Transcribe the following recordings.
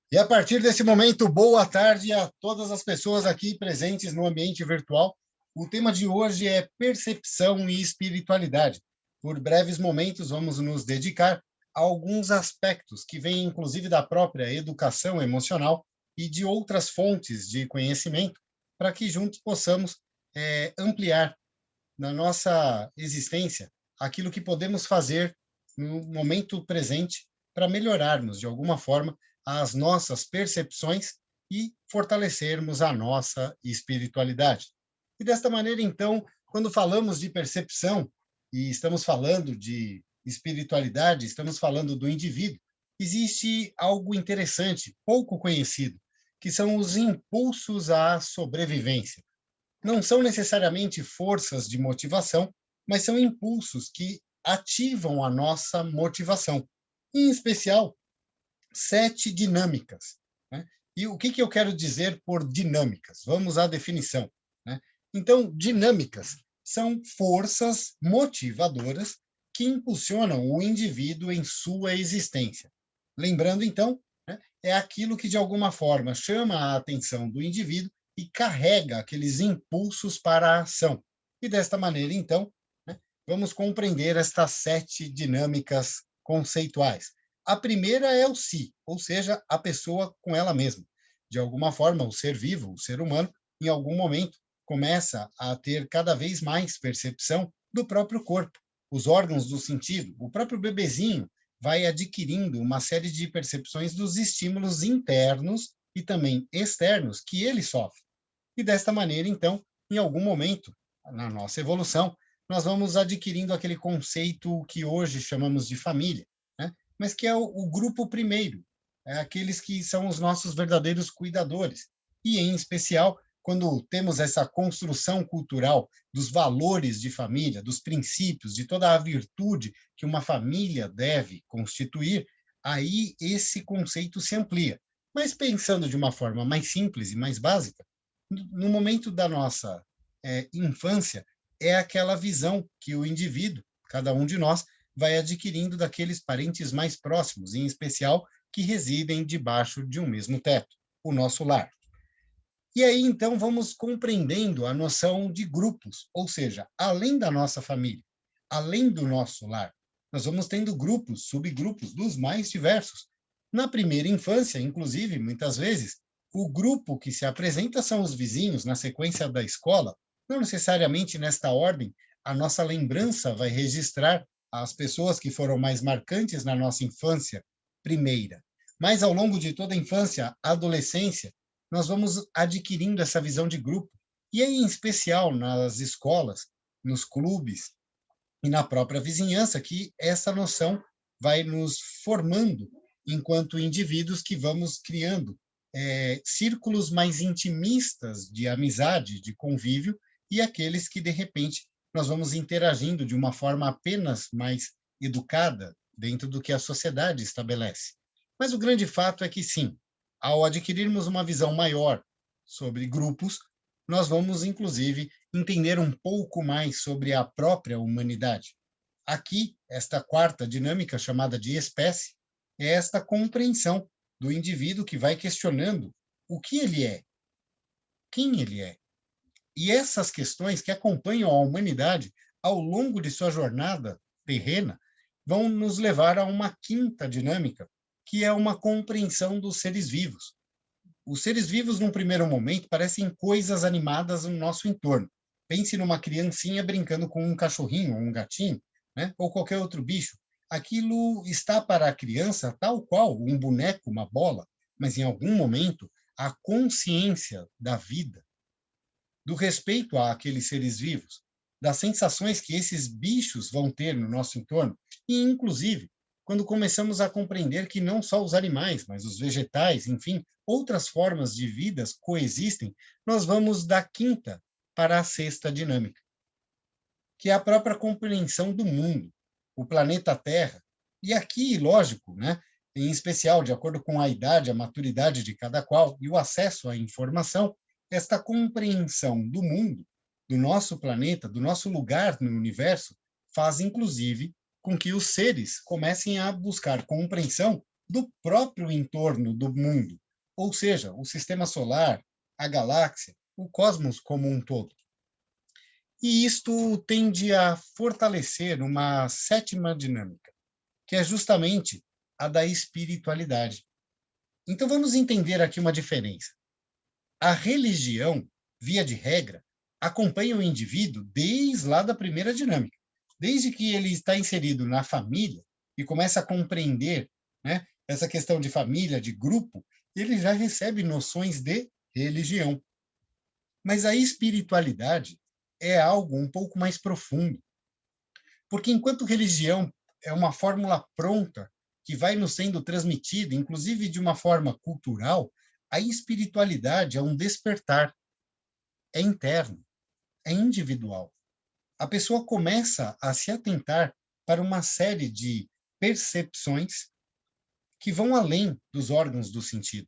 E a partir desse momento, boa tarde a todas as pessoas aqui presentes no ambiente virtual. O tema de hoje é percepção e espiritualidade. Por breves momentos, vamos nos dedicar a alguns aspectos que vêm, inclusive, da própria educação emocional e de outras fontes de conhecimento, para que juntos possamos ampliar na nossa existência aquilo que podemos fazer no momento presente para melhorarmos, de alguma forma, as nossas percepções e fortalecermos a nossa espiritualidade. E desta maneira, então, quando falamos de percepção e estamos falando de espiritualidade, estamos falando do indivíduo, existe algo interessante, pouco conhecido, que são os impulsos à sobrevivência. Não são necessariamente forças de motivação, mas são impulsos que ativam a nossa motivação. Em especial, 7 dinâmicas. Né? E o que eu quero dizer por dinâmicas? Vamos à definição. Né? Então, dinâmicas são forças motivadoras que impulsionam o indivíduo em sua existência. Lembrando, então, né, é aquilo que, de alguma forma, chama a atenção do indivíduo e carrega aqueles impulsos para a ação. E desta maneira, então, né, vamos compreender estas 7 dinâmicas conceituais. A primeira é o si, ou seja, a pessoa com ela mesma. De alguma forma, o ser vivo, o ser humano, em algum momento, começa a ter cada vez mais percepção do próprio corpo, os órgãos do sentido, o próprio bebezinho vai adquirindo uma série de percepções dos estímulos internos e também externos que ele sofre. E desta maneira, então, em algum momento, na nossa evolução, nós vamos adquirindo aquele conceito que hoje chamamos de família, né? Mas que é o grupo primeiro, é aqueles que são os nossos verdadeiros cuidadores. E, em especial, quando temos essa construção cultural dos valores de família, dos princípios, de toda a virtude que uma família deve constituir, aí esse conceito se amplia. Mas pensando de uma forma mais simples e mais básica, no momento da nossa infância, é aquela visão que o indivíduo, cada um de nós, vai adquirindo daqueles parentes mais próximos, em especial que residem debaixo de um mesmo teto, o nosso lar. E aí, então, vamos compreendendo a noção de grupos, ou seja, além da nossa família, além do nosso lar, nós vamos tendo grupos, subgrupos dos mais diversos. Na primeira infância, inclusive, muitas vezes, o grupo que se apresenta são os vizinhos, na sequência da escola, não necessariamente nesta ordem, a nossa lembrança vai registrar as pessoas que foram mais marcantes na nossa infância primeira. Mas ao longo de toda a infância, adolescência, nós vamos adquirindo essa visão de grupo. E aí, em especial nas escolas, nos clubes e na própria vizinhança, que essa noção vai nos formando enquanto indivíduos que vamos criando círculos mais intimistas de amizade, de convívio, e aqueles que, de repente, nós vamos interagindo de uma forma apenas mais educada dentro do que a sociedade estabelece. Mas o grande fato é que, sim, ao adquirirmos uma visão maior sobre grupos, nós vamos, inclusive, entender um pouco mais sobre a própria humanidade. Aqui, esta quarta dinâmica, chamada de espécie, é esta compreensão do indivíduo que vai questionando o que ele é, quem ele é. E essas questões que acompanham a humanidade ao longo de sua jornada terrena vão nos levar a uma quinta dinâmica, que é uma compreensão dos seres vivos. Os seres vivos, num primeiro momento, parecem coisas animadas no nosso entorno. Pense numa criancinha brincando com um cachorrinho, ou um gatinho, né? Ou qualquer outro bicho. Aquilo está para a criança tal qual um boneco, uma bola, mas em algum momento a consciência da vida, do respeito àqueles seres vivos, das sensações que esses bichos vão ter no nosso entorno, e, inclusive, quando começamos a compreender que não só os animais, mas os vegetais, enfim, outras formas de vidas coexistem, nós vamos da quinta para a sexta dinâmica, que é a própria compreensão do mundo, o planeta Terra. E aqui, lógico, né, em especial, de acordo com a idade, a maturidade de cada qual e o acesso à informação, esta compreensão do mundo, do nosso planeta, do nosso lugar no universo, faz, inclusive, com que os seres comecem a buscar compreensão do próprio entorno do mundo, ou seja, o sistema solar, a galáxia, o cosmos como um todo. E isto tende a fortalecer uma sétima dinâmica, que é justamente a da espiritualidade. Então vamos entender aqui uma diferença. A religião, via de regra, acompanha o indivíduo desde lá da primeira dinâmica. Desde que ele está inserido na família e começa a compreender, né, essa questão de família, de grupo, ele já recebe noções de religião. Mas a espiritualidade é algo um pouco mais profundo. Porque enquanto religião é uma fórmula pronta que vai nos sendo transmitida, inclusive de uma forma cultural, a espiritualidade é um despertar, é interno, é individual. A pessoa começa a se atentar para uma série de percepções que vão além dos órgãos do sentido.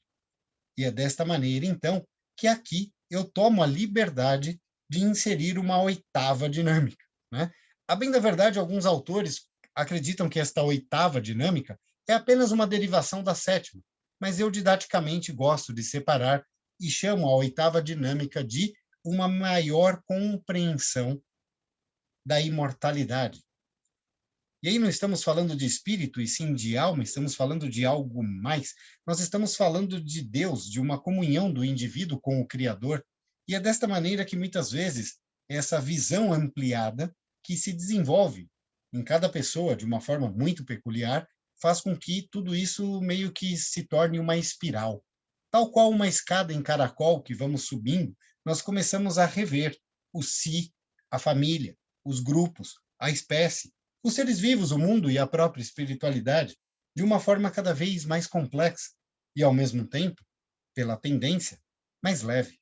E é desta maneira, então, que aqui eu tomo a liberdade de inserir uma oitava dinâmica, né? A bem da verdade, alguns autores acreditam que esta oitava dinâmica é apenas uma derivação da sétima, mas eu didaticamente gosto de separar e chamo a oitava dinâmica de uma maior compreensão da imortalidade. E aí não estamos falando de espírito e sim de alma, estamos falando de algo mais. Nós estamos falando de Deus, de uma comunhão do indivíduo com o Criador. E é desta maneira que muitas vezes essa visão ampliada que se desenvolve em cada pessoa de uma forma muito peculiar faz com que tudo isso meio que se torne uma espiral. Tal qual uma escada em caracol que vamos subindo, nós começamos a rever o si, a família, os grupos, a espécie, os seres vivos, o mundo e a própria espiritualidade de uma forma cada vez mais complexa e, ao mesmo tempo, pela tendência, mais leve.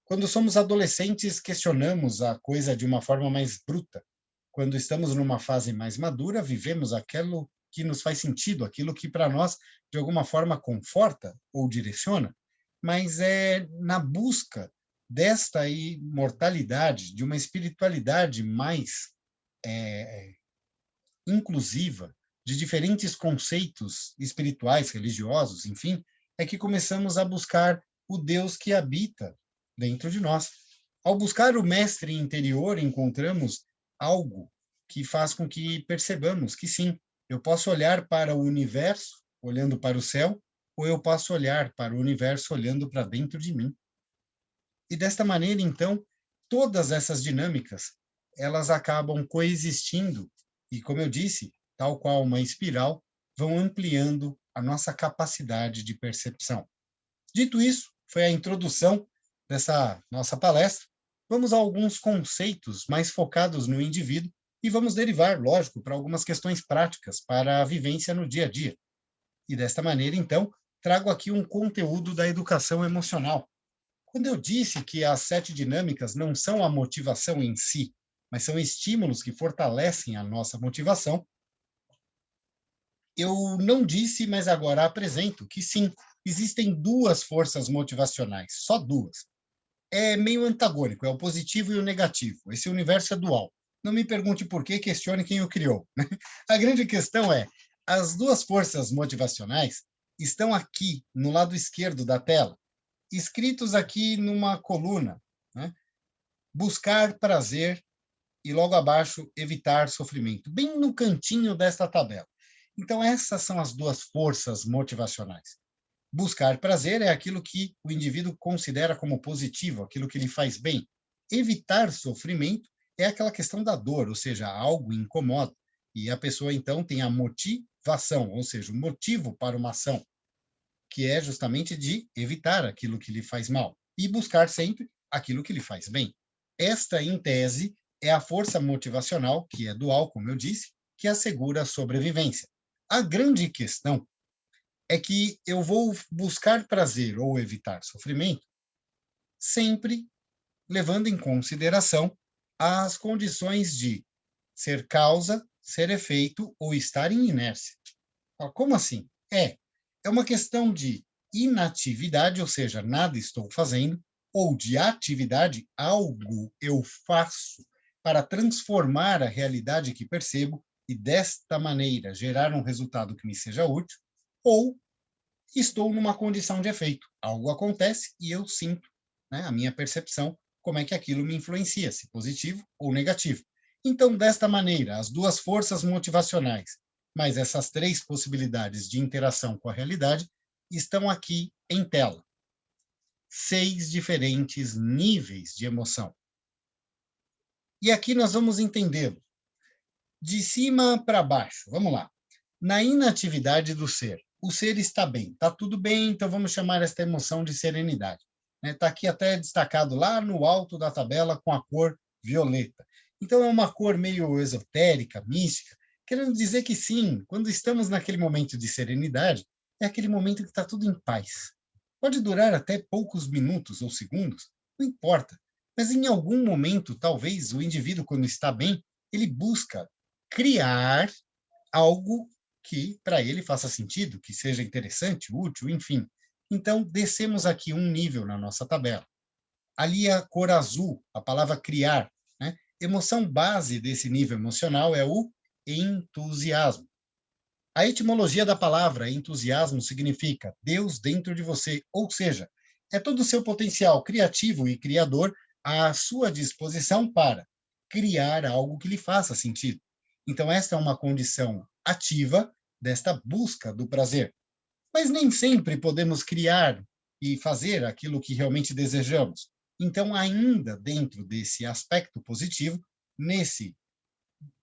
Quando somos adolescentes, questionamos a coisa de uma forma mais bruta. Quando estamos numa fase mais madura, vivemos aquilo que nos faz sentido, aquilo que para nós, de alguma forma, conforta ou direciona, mas é na busca desta imortalidade, de uma espiritualidade mais inclusiva de diferentes conceitos espirituais, religiosos, enfim, é que começamos a buscar o Deus que habita dentro de nós. Ao buscar o mestre interior, encontramos algo que faz com que percebamos que sim, eu posso olhar para o universo olhando para o céu, ou eu posso olhar para o universo olhando para dentro de mim. E desta maneira, então, todas essas dinâmicas, elas acabam coexistindo e, como eu disse, tal qual uma espiral, vão ampliando a nossa capacidade de percepção. Dito isso, foi a introdução dessa nossa palestra. Vamos a alguns conceitos mais focados no indivíduo e vamos derivar, lógico, para algumas questões práticas para a vivência no dia a dia. E desta maneira, então, trago aqui um conteúdo da educação emocional. Quando eu disse que as 7 dinâmicas não são a motivação em si, mas são estímulos que fortalecem a nossa motivação, eu não disse, mas agora apresento que sim, existem 2 forças motivacionais, só 2. É meio antagônico, é o positivo e o negativo. Esse universo é dual. Não me pergunte por quê, questione quem o criou. A grande questão é, as 2 forças motivacionais estão aqui no lado esquerdo da tela, escritos aqui numa coluna, né? Buscar prazer e logo abaixo evitar sofrimento, bem no cantinho desta tabela. Então essas são as 2 forças motivacionais. Buscar prazer é aquilo que o indivíduo considera como positivo, aquilo que lhe faz bem. Evitar sofrimento é aquela questão da dor, ou seja, algo incomoda. E a pessoa então tem a motivação, ou seja, o motivo para uma ação, que é justamente de evitar aquilo que lhe faz mal e buscar sempre aquilo que lhe faz bem. Esta, em tese, é a força motivacional, que é dual, como eu disse, que assegura a sobrevivência. A grande questão é que eu vou buscar prazer ou evitar sofrimento sempre levando em consideração as condições de ser causa, ser efeito ou estar em inércia. Como assim? É uma questão de inatividade, ou seja, nada estou fazendo, ou de atividade, algo eu faço para transformar a realidade que percebo e desta maneira gerar um resultado que me seja útil, ou estou numa condição de efeito. Algo acontece e eu sinto, né, a minha percepção, como é que aquilo me influencia, se positivo ou negativo. Então, desta maneira, as duas forças motivacionais, mais essas três possibilidades de interação com a realidade, estão aqui em tela. 6 diferentes níveis de emoção. E aqui nós vamos entendê-lo de cima para baixo. Vamos lá. Na inatividade do ser, o ser está bem, está tudo bem, então vamos chamar esta emoção de serenidade. Está aqui até destacado lá no alto da tabela com a cor violeta. Então é uma cor meio esotérica, mística, querendo dizer que sim, quando estamos naquele momento de serenidade, é aquele momento que está tudo em paz. Pode durar até poucos minutos ou segundos, não importa. Mas em algum momento, talvez, o indivíduo, quando está bem, ele busca criar algo que para ele faça sentido, que seja interessante, útil, enfim. Então, descemos aqui um nível na nossa tabela. Ali a cor azul, a palavra criar, né? Emoção base desse nível emocional é o entusiasmo. A etimologia da palavra entusiasmo significa Deus dentro de você, ou seja, é todo o seu potencial criativo e criador à sua disposição para criar algo que lhe faça sentido. Então, esta é uma condição ativa desta busca do prazer. Mas nem sempre podemos criar e fazer aquilo que realmente desejamos. Então, ainda dentro desse aspecto positivo, nesse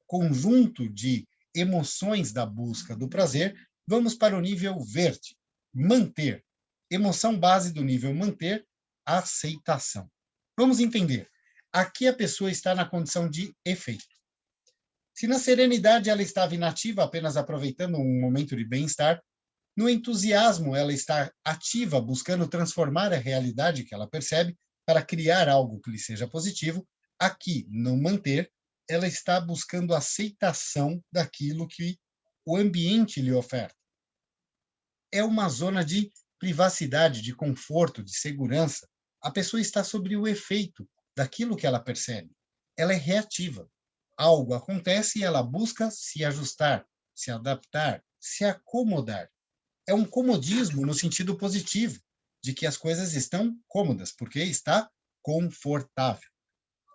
conjunto de emoções da busca do prazer, vamos para o nível verde, manter. Emoção base do nível manter, aceitação. Vamos entender. Aqui a pessoa está na condição de efeito. Se na serenidade ela estava inativa, apenas aproveitando um momento de bem-estar, no entusiasmo ela está ativa, buscando transformar a realidade que ela percebe para criar algo que lhe seja positivo. Aqui, no manter, ela está buscando aceitação daquilo que o ambiente lhe oferta. É uma zona de privacidade, de conforto, de segurança. A pessoa está sob o efeito daquilo que ela percebe. Ela é reativa. Algo acontece e ela busca se ajustar, se adaptar, se acomodar. É um comodismo no sentido positivo, de que as coisas estão cômodas, porque está confortável.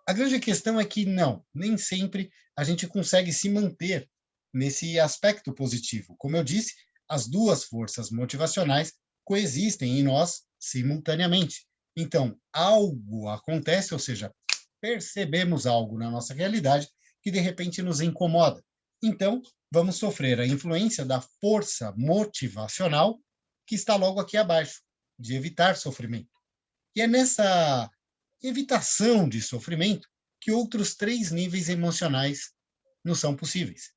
A grande questão é que não, nem sempre a gente consegue se manter nesse aspecto positivo. Como eu disse, as duas forças motivacionais coexistem em nós simultaneamente. Então, algo acontece, ou seja, percebemos algo na nossa realidade que de repente nos incomoda. Então, vamos sofrer a influência da força motivacional que está logo aqui abaixo, de evitar sofrimento. E é nessa evitação de sofrimento que outros 3 níveis emocionais não são possíveis.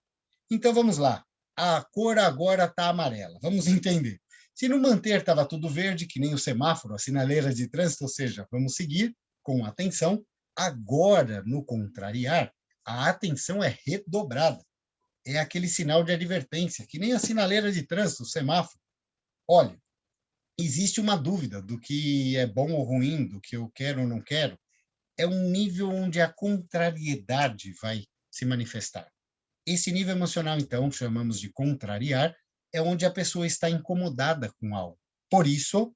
Então vamos lá. A cor agora está amarela. Vamos entender. Se no manter estava tudo verde, que nem o semáforo, a sinaleira de trânsito, ou seja, vamos seguir com atenção. Agora, no contrariar, a atenção é redobrada. É aquele sinal de advertência, que nem a sinaleira de trânsito, o semáforo. Olha, existe uma dúvida do que é bom ou ruim, do que eu quero ou não quero. É um nível onde a contrariedade vai se manifestar. Esse nível emocional, então, chamamos de contrariar, é onde a pessoa está incomodada com algo. Por isso,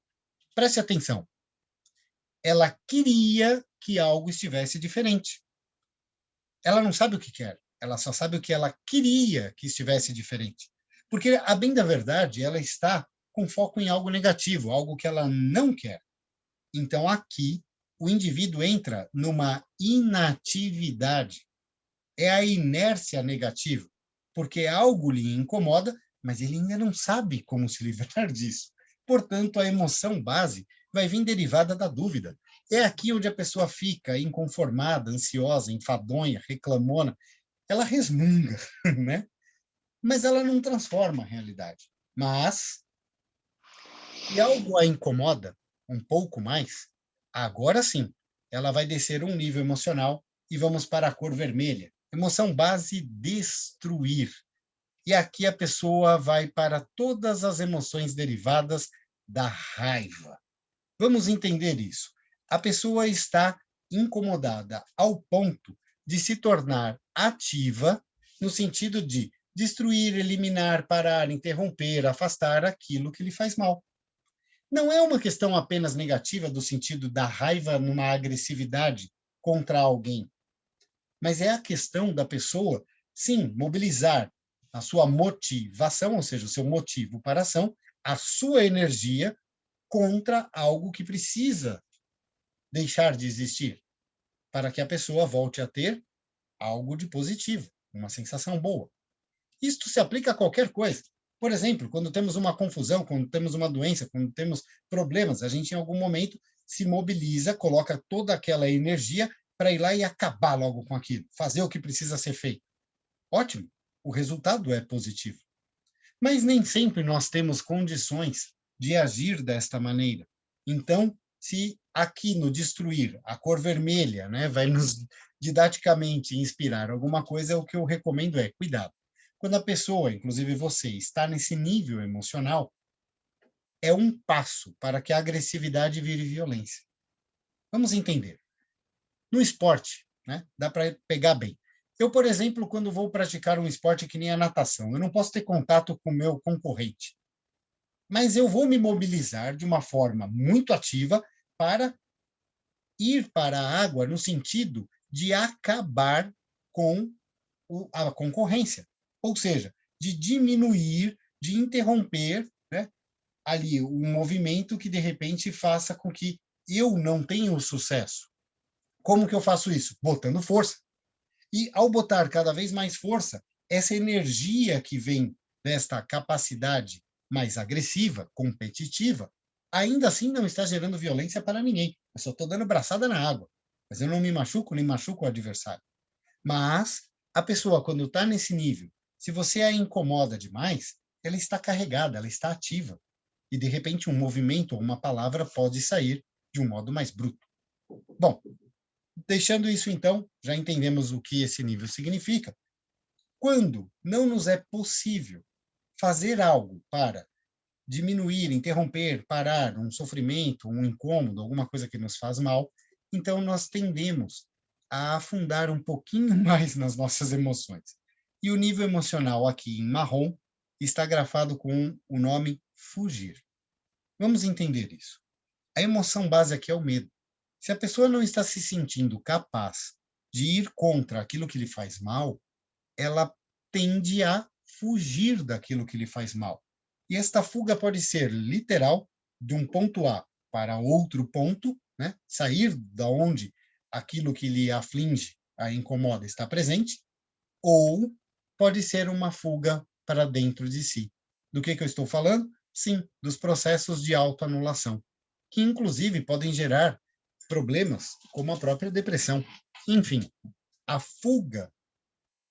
preste atenção. Ela queria que algo estivesse diferente. Ela não sabe o que quer, ela só sabe o que ela queria que estivesse diferente. Porque, a bem da verdade, ela está com foco em algo negativo, algo que ela não quer. Então, aqui, o indivíduo entra numa inatividade. É a inércia negativa, porque algo lhe incomoda, mas ele ainda não sabe como se livrar disso. Portanto, a emoção base vai vir derivada da dúvida. É aqui onde a pessoa fica inconformada, ansiosa, enfadonha, reclamona. Ela resmunga, né? Mas ela não transforma a realidade. Mas, se algo a incomoda um pouco mais, agora sim, ela vai descer um nível emocional e vamos para a cor vermelha. Emoção base, destruir. E aqui a pessoa vai para todas as emoções derivadas da raiva. Vamos entender isso. A pessoa está incomodada ao ponto de se tornar ativa no sentido de destruir, eliminar, parar, interromper, afastar aquilo que lhe faz mal. Não é uma questão apenas negativa do sentido da raiva numa agressividade contra alguém, mas é a questão da pessoa, sim, mobilizar a sua motivação, ou seja, o seu motivo para a ação, a sua energia contra algo que precisa deixar de existir, para que a pessoa volte a ter algo de positivo, uma sensação boa. Isto se aplica a qualquer coisa. Por exemplo, quando temos uma confusão, quando temos uma doença, quando temos problemas, a gente em algum momento se mobiliza, coloca toda aquela energia para ir lá e acabar logo com aquilo, fazer o que precisa ser feito. Ótimo, o resultado é positivo. Mas nem sempre nós temos condições de agir desta maneira. Então, se aqui no destruir, a cor vermelha, né, vai nos didaticamente inspirar alguma coisa, o que eu recomendo é cuidado. Quando a pessoa, inclusive você, está nesse nível emocional, é um passo para que a agressividade vire violência. Vamos entender. No esporte, né, dá para pegar bem. Eu, por exemplo, quando vou praticar um esporte que nem a natação, eu não posso ter contato com o meu concorrente, mas eu vou me mobilizar de uma forma muito ativa para ir para a água no sentido de acabar com a concorrência, ou seja, de diminuir, de interromper, né, ali um movimento que de repente faça com que eu não tenha o sucesso. Como que eu faço isso? Botando força. E ao botar cada vez mais força, essa energia que vem desta capacidade mais agressiva, competitiva, ainda assim não está gerando violência para ninguém. Eu só estou dando braçada na água. Mas eu não me machuco, nem machuco o adversário. Mas a pessoa, quando está nesse nível, se você a incomoda demais, ela está carregada, ela está ativa. E, de repente, um movimento ou uma palavra pode sair de um modo mais bruto. Bom, deixando isso, então, já entendemos o que esse nível significa. Quando não nos é possível fazer algo para diminuir, interromper, parar um sofrimento, um incômodo, alguma coisa que nos faz mal, então nós tendemos a afundar um pouquinho mais nas nossas emoções. E o nível emocional aqui em marrom está grafado com o nome fugir. Vamos entender isso. A emoção base aqui é o medo. Se a pessoa não está se sentindo capaz de ir contra aquilo que lhe faz mal, ela tende a fugir daquilo que lhe faz mal. E esta fuga pode ser literal, de um ponto A para outro ponto, né? Sair da onde aquilo que lhe aflige, a incomoda, está presente, ou pode ser uma fuga para dentro de si. Do que eu estou falando? Sim, dos processos de autoanulação, que inclusive podem gerar problemas como a própria depressão. Enfim, a fuga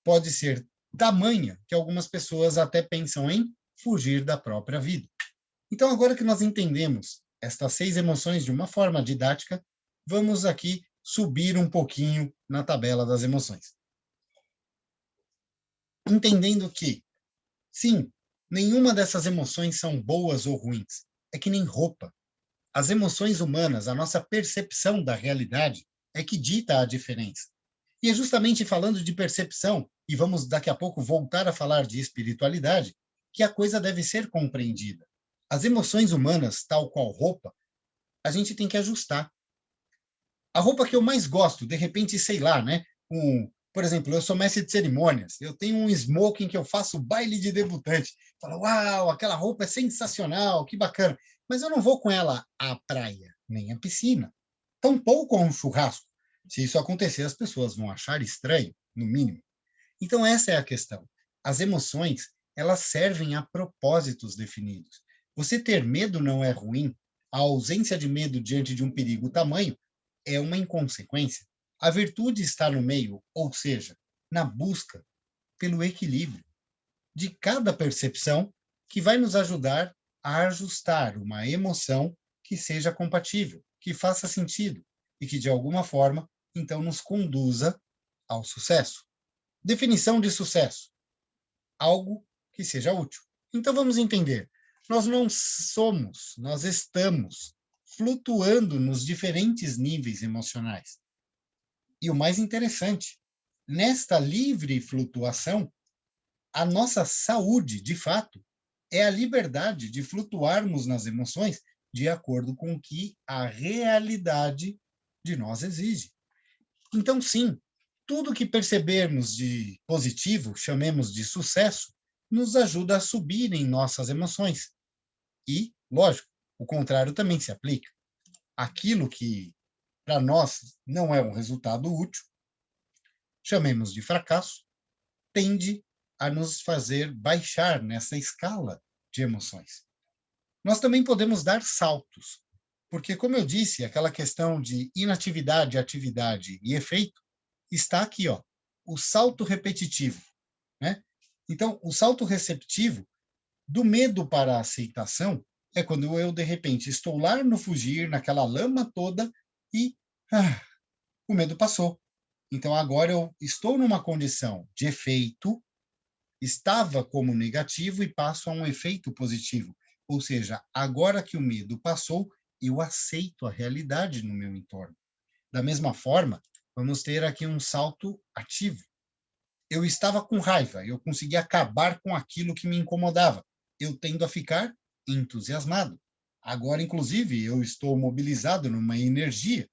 pode ser tamanha que algumas pessoas até pensam em fugir da própria vida. Então, agora que nós entendemos estas 6 emoções de uma forma didática, vamos aqui subir um pouquinho na tabela das emoções. Entendendo que, sim, nenhuma dessas emoções são boas ou ruins. É que nem roupa. As emoções humanas, a nossa percepção da realidade, é que dita a diferença. E é justamente falando de percepção, e vamos daqui a pouco voltar a falar de espiritualidade, que a coisa deve ser compreendida. As emoções humanas, tal qual roupa, a gente tem que ajustar. A roupa que eu mais gosto, de repente, sei lá, né? Por exemplo, eu sou mestre de cerimônias, eu tenho um smoking que eu faço baile de debutante. Falo, uau, aquela roupa é sensacional, que bacana. Mas eu não vou com ela à praia, nem à piscina. Tampouco a um churrasco. Se isso acontecer, as pessoas vão achar estranho, no mínimo. Então, essa é a questão. As emoções, elas servem a propósitos definidos. Você ter medo não é ruim. A ausência de medo diante de um perigo tamanho é uma inconsequência. A virtude está no meio, ou seja, na busca pelo equilíbrio de cada percepção que vai nos ajudar a ajustar uma emoção que seja compatível, que faça sentido e que, de alguma forma, então nos conduza ao sucesso. Definição de sucesso: algo que seja útil. Então vamos entender. Nós não somos, nós estamos flutuando nos diferentes níveis emocionais. E o mais interessante, nesta livre flutuação, A nossa saúde, de fato, é a liberdade de flutuarmos nas emoções de acordo com o que a realidade de nós exige. Então, sim, tudo que percebermos de positivo, chamemos de sucesso, nos ajuda a subir em nossas emoções. E, lógico, o contrário também se aplica. Aquilo que para nós não é um resultado útil, chamemos de fracasso, tende a nos fazer baixar nessa escala de emoções. Nós também podemos dar saltos, porque, como eu disse, aquela questão de inatividade, atividade e efeito está aqui, ó, o salto repetitivo, né? Então, o salto receptivo do medo para a aceitação é quando eu, de repente, estou lá no fugir, naquela lama toda e o medo passou. Então, agora eu estou numa condição de efeito, estava como negativo e passo a um efeito positivo. Ou seja, agora que o medo passou, eu aceito a realidade no meu entorno. Da mesma forma, vamos ter aqui um salto ativo. Eu estava com raiva, eu consegui acabar com aquilo que me incomodava. Eu tendo a ficar entusiasmado. Agora, inclusive, eu estou mobilizado numa energia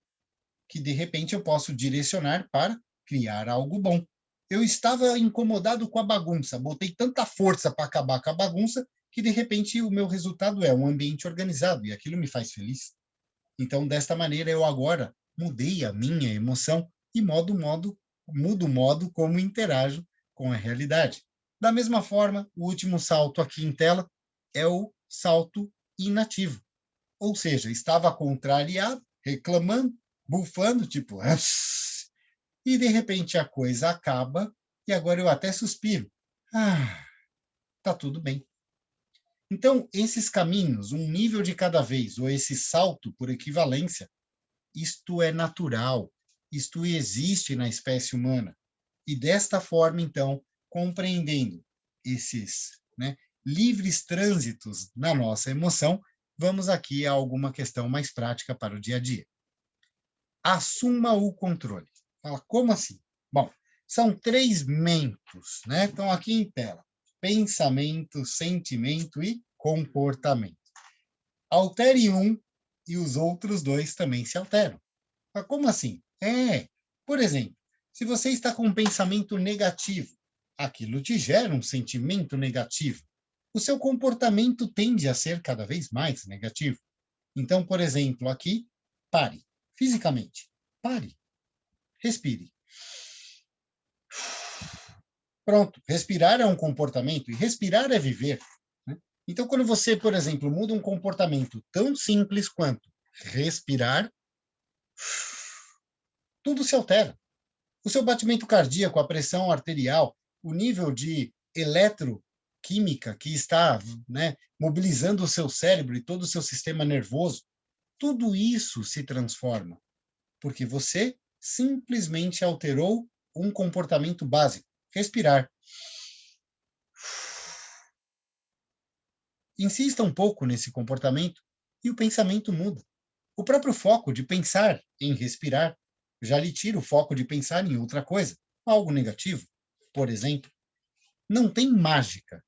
que, de repente, eu posso direcionar para criar algo bom. Eu estava incomodado com a bagunça, botei tanta força para acabar com a bagunça que, de repente, o meu resultado é um ambiente organizado e aquilo me faz feliz. Então, desta maneira, eu agora mudei a minha emoção e mudo o modo como interajo com a realidade. Da mesma forma, o último salto aqui em tela é o salto inativo. Ou seja, estava contrariado, reclamando, bufando, tipo, e de repente a coisa acaba e agora eu até suspiro. Tá tudo bem. Então, esses caminhos, um nível de cada vez, ou esse salto por equivalência, isto é natural, isto existe na espécie humana. E desta forma, então, compreendendo esses, livres trânsitos na nossa emoção, vamos aqui a alguma questão mais prática para o dia a dia. Assuma o controle. Fala, como assim? Bom, são 3 mentos, né? Estão aqui em tela. Pensamento, sentimento e comportamento. Altere um e os outros 2 também se alteram. Mas como assim? Por exemplo, se você está com um pensamento negativo, aquilo te gera um sentimento negativo. O seu comportamento tende a ser cada vez mais negativo. Então, por exemplo, aqui, pare. Fisicamente, pare. Respire. Pronto. Respirar é um comportamento e respirar é viver. Né? Então, quando você, por exemplo, muda um comportamento tão simples quanto respirar, tudo se altera. O seu batimento cardíaco, a pressão arterial, o nível de eletroquímica que está, mobilizando o seu cérebro e todo o seu sistema nervoso, tudo isso se transforma, porque você simplesmente alterou um comportamento básico, respirar. Insista um pouco nesse comportamento e o pensamento muda. O próprio foco de pensar em respirar já lhe tira o foco de pensar em outra coisa, algo negativo. Por exemplo, não tem mágica.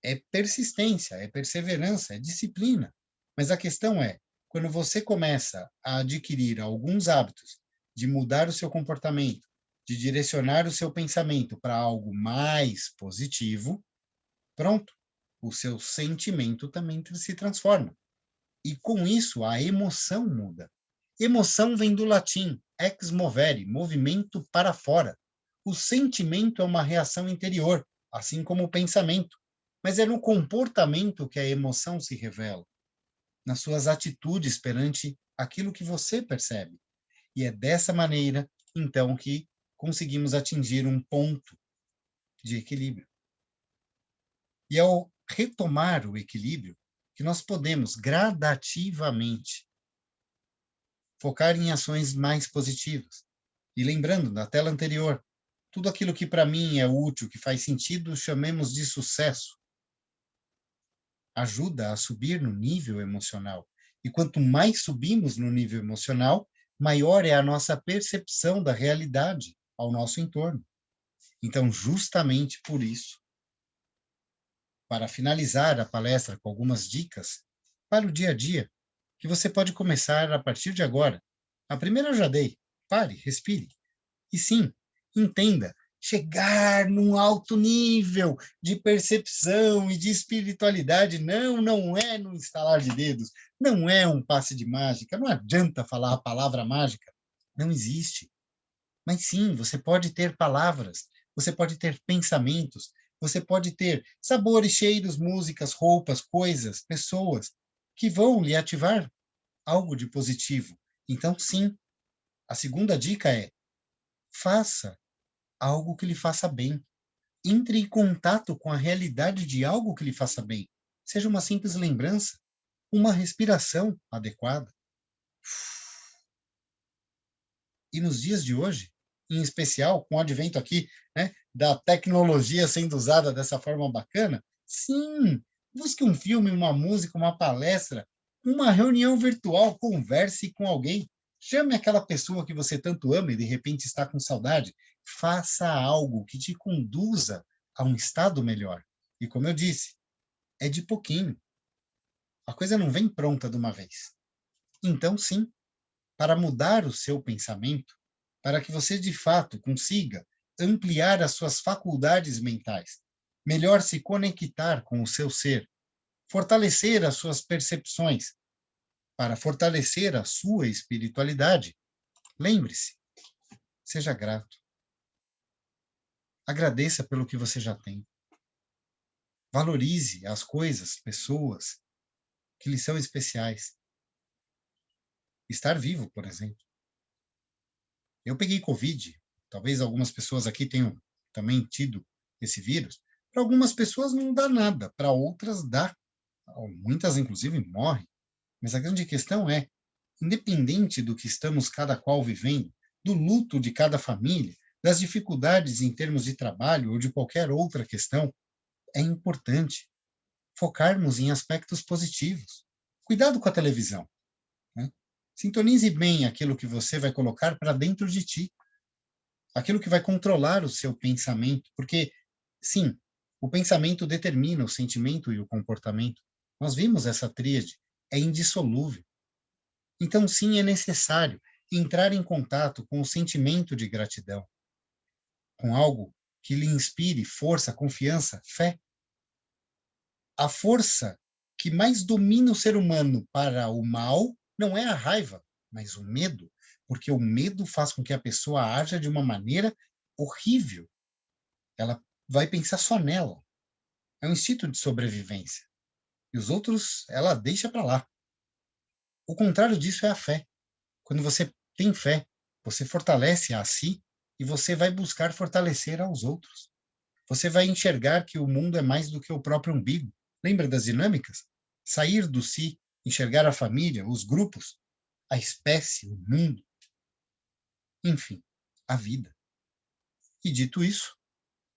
É persistência, é perseverança, é disciplina. Mas a questão é, quando você começa a adquirir alguns hábitos de mudar o seu comportamento, de direcionar o seu pensamento para algo mais positivo, pronto, o seu sentimento também se transforma. E com isso a emoção muda. Emoção vem do latim ex movere, movimento para fora. O sentimento é uma reação interior, assim como o pensamento. Mas é no comportamento que a emoção se revela, nas suas atitudes perante aquilo que você percebe. E é dessa maneira, então, que conseguimos atingir um ponto de equilíbrio. E ao retomar o equilíbrio, que nós podemos gradativamente focar em ações mais positivas. E lembrando da tela anterior, tudo aquilo que para mim é útil, que faz sentido, chamemos de sucesso. Ajuda a subir no nível emocional. E quanto mais subimos no nível emocional, maior é a nossa percepção da realidade ao nosso entorno. Então, justamente por isso, para finalizar a palestra com algumas dicas para o dia a dia, que você pode começar a partir de agora. A primeira eu já dei. Pare, respire. E sim, entenda, chegar num alto nível de percepção e de espiritualidade não é no estalar de dedos, não é um passe de mágica, não adianta falar a palavra mágica, não existe. Mas sim, você pode ter palavras, você pode ter pensamentos, você pode ter sabores, cheiros, músicas, roupas, coisas, pessoas que vão lhe ativar algo de positivo. Então, sim, a segunda dica é: faça algo que lhe faça bem. Entre em contato com a realidade de algo que lhe faça bem. Seja uma simples lembrança, uma respiração adequada. E nos dias de hoje, em especial com o advento aqui, né, da tecnologia sendo usada dessa forma bacana, sim, busque um filme, uma música, uma palestra, uma reunião virtual, converse com alguém, chame aquela pessoa que você tanto ama e de repente está com saudade, faça algo que te conduza a um estado melhor. E como eu disse, é de pouquinho. A coisa não vem pronta de uma vez. Então, sim, para mudar o seu pensamento, para que você de fato consiga ampliar as suas faculdades mentais, melhor se conectar com o seu ser, fortalecer as suas percepções, para fortalecer a sua espiritualidade. Lembre-se, seja grato. Agradeça pelo que você já tem. Valorize as coisas, pessoas que lhe são especiais. Estar vivo, por exemplo. Eu peguei Covid, talvez algumas pessoas aqui tenham também tido esse vírus. Para algumas pessoas não dá nada, para outras dá. Muitas, inclusive, morrem. Mas a grande questão é, independente do que estamos cada qual vivendo, do luto de cada família, das dificuldades em termos de trabalho ou de qualquer outra questão, é importante focarmos em aspectos positivos. Cuidado com a televisão. Né? Sintonize bem aquilo que você vai colocar para dentro de ti, aquilo que vai controlar o seu pensamento, porque, sim, o pensamento determina o sentimento e o comportamento. Nós vimos essa tríade, é indissolúvel. Então, sim, é necessário entrar em contato com o sentimento de gratidão, com algo que lhe inspire força, confiança, fé. A força que mais domina o ser humano para o mal não é a raiva, mas o medo, porque o medo faz com que a pessoa haja de uma maneira horrível. Ela vai pensar só nela. É um instinto de sobrevivência. E os outros, ela deixa para lá. O contrário disso é a fé. Quando você tem fé, você fortalece a si e você vai buscar fortalecer aos outros. Você vai enxergar que o mundo é mais do que o próprio umbigo. Lembra das dinâmicas? Sair do si, enxergar a família, os grupos, a espécie, o mundo, enfim, a vida. E dito isso,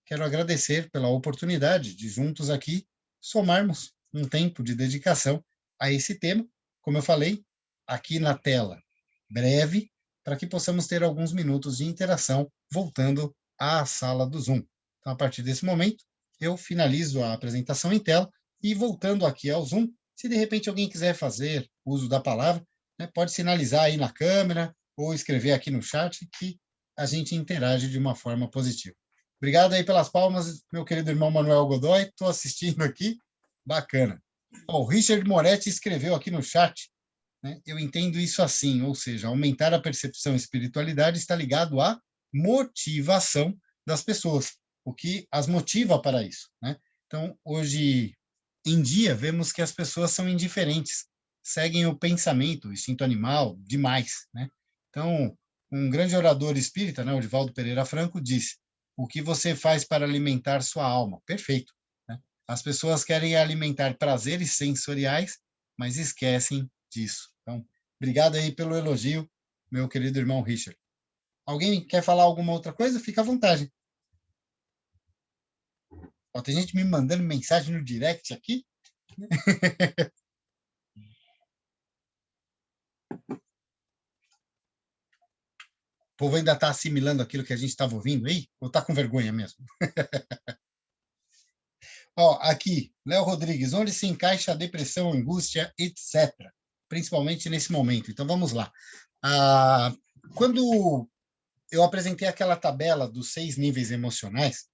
quero agradecer pela oportunidade de juntos aqui somarmos um tempo de dedicação a esse tema, como eu falei, aqui na tela, breve, para que possamos ter alguns minutos de interação voltando à sala do Zoom. Então, a partir desse momento, eu finalizo a apresentação em tela e voltando aqui ao Zoom, se de repente alguém quiser fazer uso da palavra, né, pode sinalizar aí na câmera ou escrever aqui no chat que a gente interage de uma forma positiva. Obrigado aí pelas palmas, meu querido irmão Manuel Godoy. Estou assistindo aqui. Bacana. O Richard Moretti escreveu aqui no chat, né? Eu entendo isso assim, ou seja, aumentar a percepção e espiritualidade está ligado à motivação das pessoas, o que as motiva para isso, né? Então, hoje em dia, vemos que as pessoas são indiferentes, seguem o pensamento, o instinto animal, demais, né? Então, um grande orador espírita, né, o Divaldo Pereira Franco, disse: o que você faz para alimentar sua alma? Perfeito. Né? As pessoas querem alimentar prazeres sensoriais, mas esquecem disso. Então, obrigado aí pelo elogio, meu querido irmão Richard. Alguém quer falar alguma outra coisa? Fica à vontade. Ó, tem gente me mandando mensagem no direct aqui. O povo ainda está assimilando aquilo que a gente estava ouvindo aí? Ou está com vergonha mesmo? Ó, aqui, Léo Rodrigues, onde se encaixa a depressão, angústia, etc., principalmente nesse momento. Então, vamos lá. Ah, quando eu apresentei aquela tabela dos 6 níveis emocionais,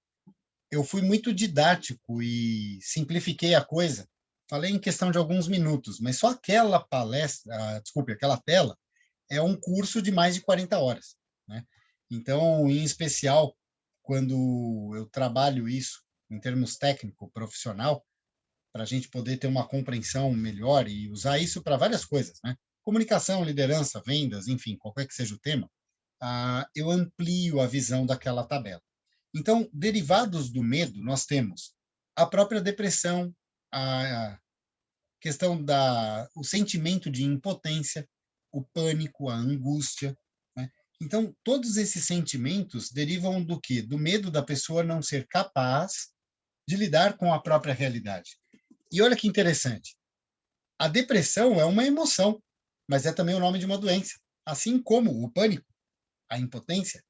eu fui muito didático e simplifiquei a coisa. Falei em questão de alguns minutos, mas só aquela palestra, desculpe, aquela tela, é um curso de mais de 40 horas, né? Então, em especial, quando eu trabalho isso em termos técnico, profissional, para a gente poder ter uma compreensão melhor e usar isso para várias coisas, né? Comunicação, liderança, vendas, enfim, qualquer que seja o tema, eu amplio a visão daquela tabela. Então, derivados do medo, nós temos a própria depressão, a questão o sentimento de impotência, o pânico, a angústia, né? Então, todos esses sentimentos derivam do quê? Do medo da pessoa não ser capaz de lidar com a própria realidade. E olha que interessante, a depressão é uma emoção, mas é também o nome de uma doença, assim como o pânico, a impotência.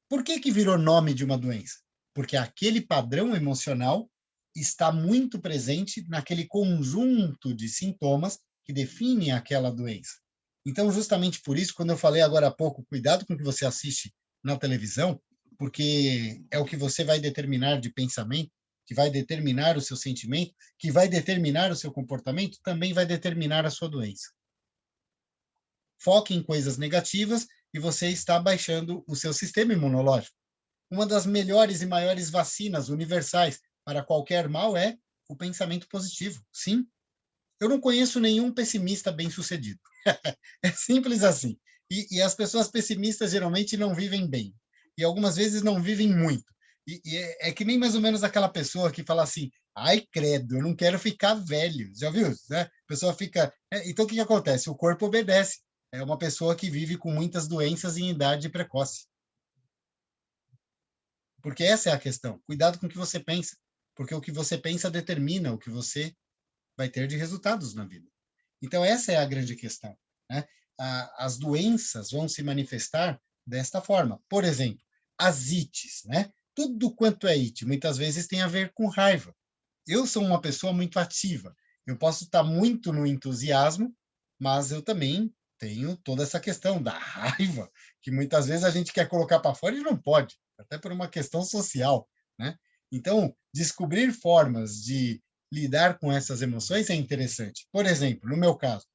Por que que virou nome de uma doença? Porque aquele padrão emocional está muito presente naquele conjunto de sintomas que definem aquela doença. Então, justamente por isso, quando eu falei agora há pouco, cuidado com o que você assiste na televisão, porque é o que você vai determinar de pensamento, que vai determinar o seu sentimento, que vai determinar o seu comportamento, também vai determinar a sua doença. Foque em coisas negativas e você está baixando o seu sistema imunológico. Uma das melhores e maiores vacinas universais para qualquer mal é o pensamento positivo. Sim, eu não conheço nenhum pessimista bem-sucedido. É simples assim. E as pessoas pessimistas geralmente não vivem bem. E algumas vezes não vivem muito. E é que nem mais ou menos aquela pessoa que fala assim: ai, credo, eu não quero ficar velho. Já viu? Né? A pessoa fica. Então, o que, que acontece? O corpo obedece. É uma pessoa que vive com muitas doenças em idade precoce. Porque essa é a questão. Cuidado com o que você pensa. Porque o que você pensa determina o que você vai ter de resultados na vida. Então, essa é a grande questão, né? As doenças vão se manifestar desta forma. Por exemplo, as ites, né? Tudo quanto é it, muitas vezes tem a ver com raiva. Eu sou uma pessoa muito ativa. Eu posso estar muito no entusiasmo, mas eu também tenho toda essa questão da raiva, que muitas vezes a gente quer colocar para fora e não pode, até por uma questão social, né? Então, descobrir formas de lidar com essas emoções é interessante. Por exemplo, no meu caso,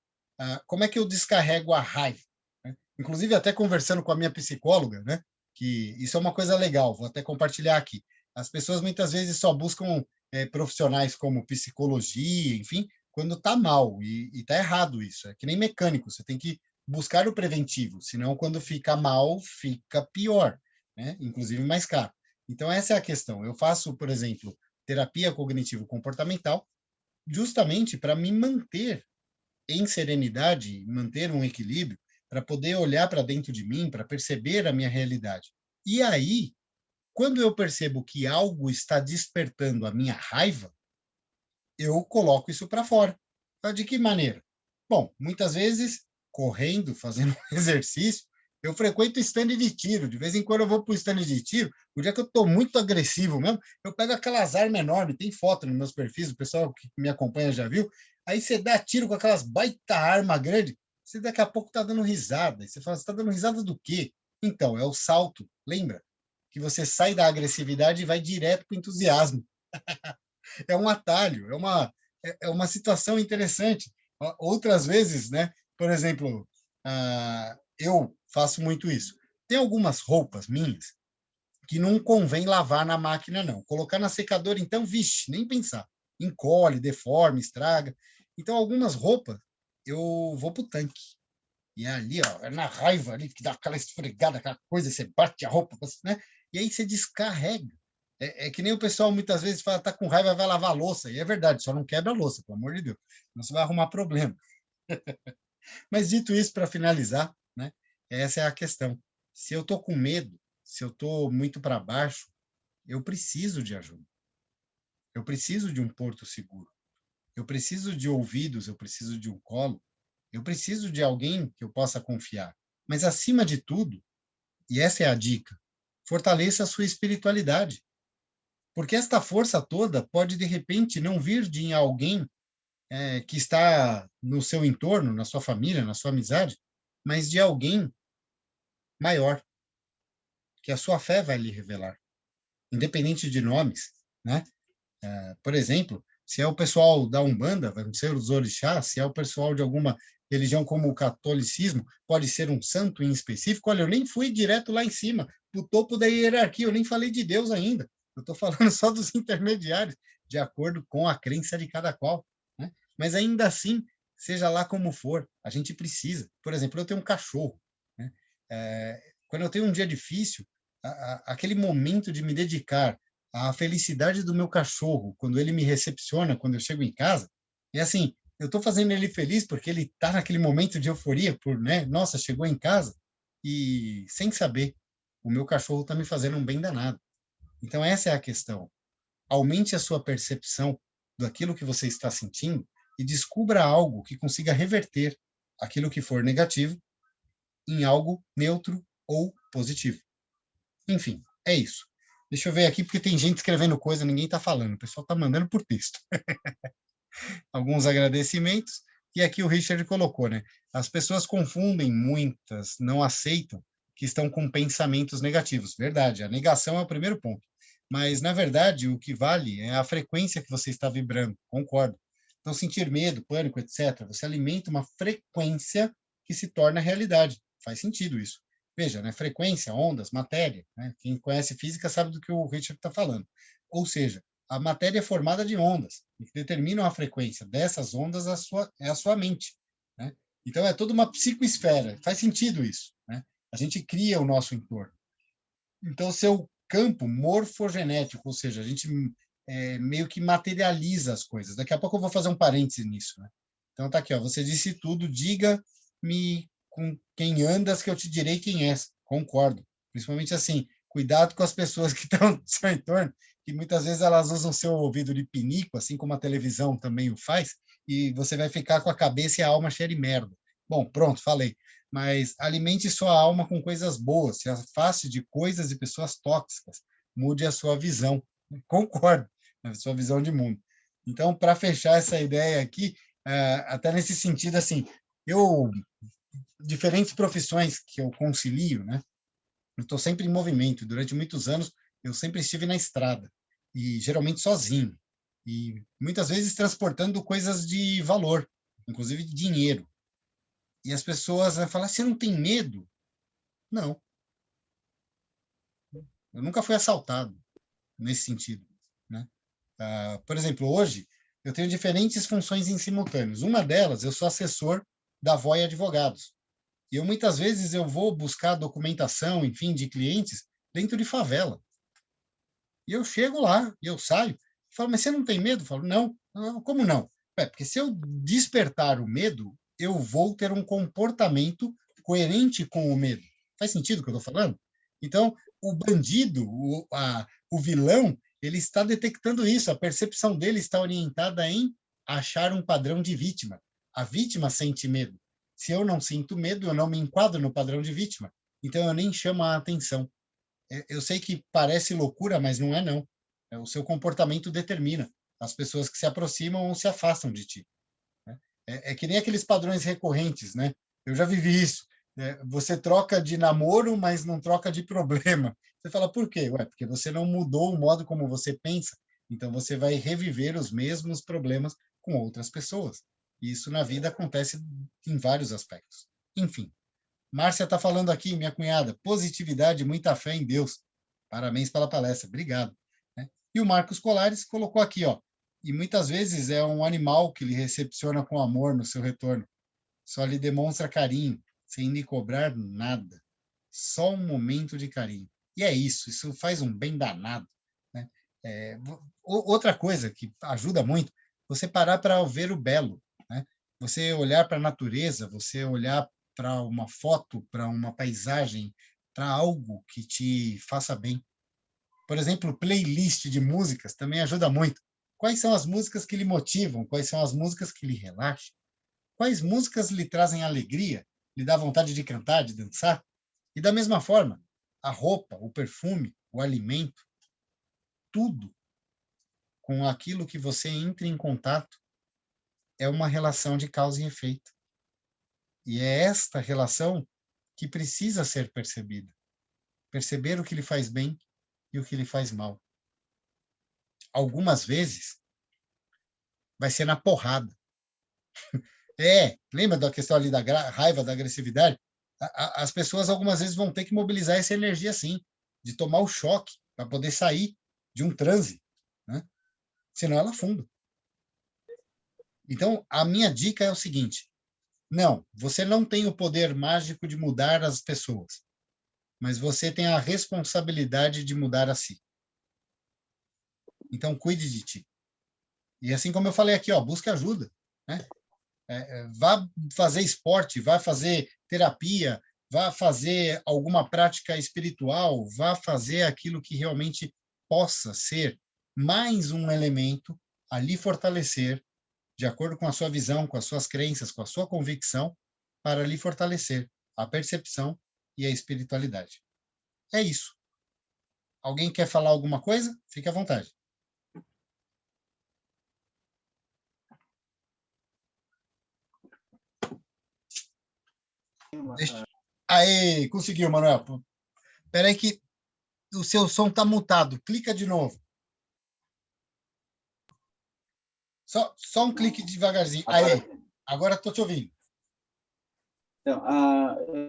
como é que eu descarrego a raiva? Né? Inclusive, até conversando com a minha psicóloga, né? Que isso é uma coisa legal, vou até compartilhar aqui. As pessoas muitas vezes só buscam profissionais como psicologia, enfim, quando está mal, e está errado isso. É que nem mecânico, você tem que buscar o preventivo, senão quando fica mal, fica pior, né? Inclusive mais caro. Então, essa é a questão. Eu faço, por exemplo, terapia cognitivo-comportamental, justamente para me manter em serenidade, manter um equilíbrio, para poder olhar para dentro de mim, para perceber a minha realidade. E aí, quando eu percebo que algo está despertando a minha raiva, eu coloco isso para fora. De que maneira? Bom, muitas vezes, correndo, fazendo exercício, eu frequento stand de tiro. De vez em quando eu vou para o stand de tiro. O dia que eu estou muito agressivo mesmo, eu pego aquelas armas enormes. Tem foto nos meus perfis, o pessoal que me acompanha já viu. Aí você dá tiro com aquelas baita arma grande, você daqui a pouco está dando risada. E você fala, você está dando risada do quê? Então, é o salto, lembra? Que você sai da agressividade e vai direto para o entusiasmo. É um atalho, é uma situação interessante. Outras vezes, né? Por exemplo, eu faço muito isso. Tem algumas roupas minhas que não convém lavar na máquina, não. Colocar na secadora, então, vixe, nem pensar. Encolhe, deforma, estraga. Então, algumas roupas eu vou para o tanque. E ali, ó, é na raiva ali, que dá aquela esfregada, aquela coisa, você bate a roupa, né? E aí você descarrega. É que nem o pessoal muitas vezes fala, tá com raiva, vai lavar a louça. E é verdade, só não quebra a louça, pelo amor de Deus. Senão você vai arrumar problema. Mas dito isso, para finalizar, né? Essa é a questão. Se eu estou com medo, se eu estou muito para baixo, eu preciso de ajuda. Eu preciso de um porto seguro. Eu preciso de ouvidos, eu preciso de um colo. Eu preciso de alguém que eu possa confiar. Mas, acima de tudo, e essa é a dica, fortaleça a sua espiritualidade. Porque esta força toda pode, de repente, não vir de alguém que está no seu entorno, na sua família, na sua amizade, mas de alguém maior, que a sua fé vai lhe revelar, independente de nomes, né? Por exemplo, se é o pessoal da Umbanda, vão ser os orixás, se é o pessoal de alguma religião como o catolicismo, pode ser um santo em específico. Olha, eu nem fui direto lá em cima, para o topo da hierarquia, eu nem falei de Deus ainda. Eu estou falando só dos intermediários, de acordo com a crença de cada qual. Né? Mas ainda assim, seja lá como for, a gente precisa. Por exemplo, eu tenho um cachorro. Né? Quando eu tenho um dia difícil, aquele momento de me dedicar à felicidade do meu cachorro, quando ele me recepciona, quando eu chego em casa, é assim, eu estou fazendo ele feliz porque ele está naquele momento de euforia por, né, nossa, chegou em casa, e sem saber, o meu cachorro está me fazendo um bem danado. Então, essa é a questão. Aumente a sua percepção daquilo que você está sentindo e descubra algo que consiga reverter aquilo que for negativo em algo neutro ou positivo. Enfim, é isso. Deixa eu ver aqui, porque tem gente escrevendo coisa, ninguém está falando. O pessoal está mandando por texto. Alguns agradecimentos. E aqui o Richard colocou, né? As pessoas confundem, muitas não aceitam que estão com pensamentos negativos. Verdade, a negação é o primeiro ponto. Mas, na verdade, o que vale é a frequência que você está vibrando. Concordo. Então, sentir medo, pânico, etc., você alimenta uma frequência que se torna realidade. Faz sentido isso. Veja, né? Frequência, ondas, matéria. Né? Quem conhece física sabe do que o Richard está falando. Ou seja, a matéria é formada de ondas, que determinam a frequência dessas ondas é a sua mente. Né? Então, é toda uma psicoesfera. Faz sentido isso. Né? A gente cria o nosso entorno. Então, seu campo morfogenético, ou seja, a gente meio que materializa as coisas. Daqui a pouco eu vou fazer um parêntese nisso. Né? Então, tá aqui, ó, você disse tudo, diga-me com quem andas que eu te direi quem és. Concordo. Principalmente assim, cuidado com as pessoas que estão no seu entorno, que muitas vezes elas usam seu ouvido de pinico, assim como a televisão também o faz, e você vai ficar com a cabeça e a alma cheia de merda. Bom, pronto, falei. Mas alimente sua alma com coisas boas, se afaste de coisas e pessoas tóxicas, mude a sua visão. Concordo, a sua visão de mundo. Então, para fechar essa ideia aqui, até nesse sentido, assim, eu, diferentes profissões que eu concilio, né? Eu estou sempre em movimento. Durante muitos anos, eu sempre estive na estrada, e geralmente sozinho, e muitas vezes transportando coisas de valor, inclusive dinheiro. E as pessoas vão falar: você não tem medo? Não, eu nunca fui assaltado nesse sentido. Né? Por exemplo, hoje, eu tenho diferentes funções em simultâneos. Uma delas, eu sou assessor da Voi Advogados. E eu, muitas vezes, eu vou buscar documentação, enfim, de clientes dentro de favela. E eu chego lá, e eu saio, e falo, mas você não tem medo? Eu falo, não. Não, como não? Porque se eu despertar o medo, eu vou ter um comportamento coerente com o medo. Faz sentido o que eu estou falando? Então, o bandido, o vilão, ele está detectando isso, a percepção dele está orientada em achar um padrão de vítima. A vítima sente medo. Se eu não sinto medo, eu não me enquadro no padrão de vítima. Então, eu nem chamo a atenção. Eu sei que parece loucura, mas não é não. O seu comportamento determina as pessoas que se aproximam ou se afastam de ti. Né? É que nem aqueles padrões recorrentes, né? Eu já vivi isso. Você troca de namoro, mas não troca de problema. Você fala, por quê? Ué, porque você não mudou o modo como você pensa. Então, você vai reviver os mesmos problemas com outras pessoas. E isso na vida acontece em vários aspectos. Enfim, Márcia está falando aqui, minha cunhada, positividade e muita fé em Deus. Parabéns pela palestra, obrigado. Né? E o Marcos Colares colocou aqui, ó, e muitas vezes é um animal que lhe recepciona com amor no seu retorno. Só lhe demonstra carinho, sem lhe cobrar nada. Só um momento de carinho. E é isso faz um bem danado. Né? Outra coisa que ajuda muito, você parar para ver o belo. Né? Você olhar para a natureza, você olhar para uma foto, para uma paisagem, para algo que te faça bem. Por exemplo, playlist de músicas também ajuda muito. Quais são as músicas que lhe motivam? Quais são as músicas que lhe relaxam? Quais músicas lhe trazem alegria? Lhe dá vontade de cantar, de dançar? E da mesma forma, a roupa, o perfume, o alimento, tudo com aquilo que você entra em contato é uma relação de causa e efeito. E é esta relação que precisa ser percebida. Perceber o que lhe faz bem e o que lhe faz mal. Algumas vezes vai ser na porrada. Lembra da questão ali da raiva, da agressividade? As pessoas algumas vezes vão ter que mobilizar essa energia assim, de tomar o choque para poder sair de um transe, né? Senão ela afunda. Então, a minha dica é o seguinte: não, você não tem o poder mágico de mudar as pessoas, mas você tem a responsabilidade de mudar a si. Então, cuide de ti. E assim como eu falei aqui, busque ajuda, né? Vá fazer esporte, vá fazer terapia, vá fazer alguma prática espiritual, vá fazer aquilo que realmente possa ser mais um elemento a lhe fortalecer, de acordo com a sua visão, com as suas crenças, com a sua convicção, para lhe fortalecer a percepção e a espiritualidade. É isso. Alguém quer falar alguma coisa? Fique à vontade. Aê, conseguiu, Manuel. Espera aí que o seu som está mutado. Clica de novo. Só um clique devagarzinho. Aê, agora estou te ouvindo. Então,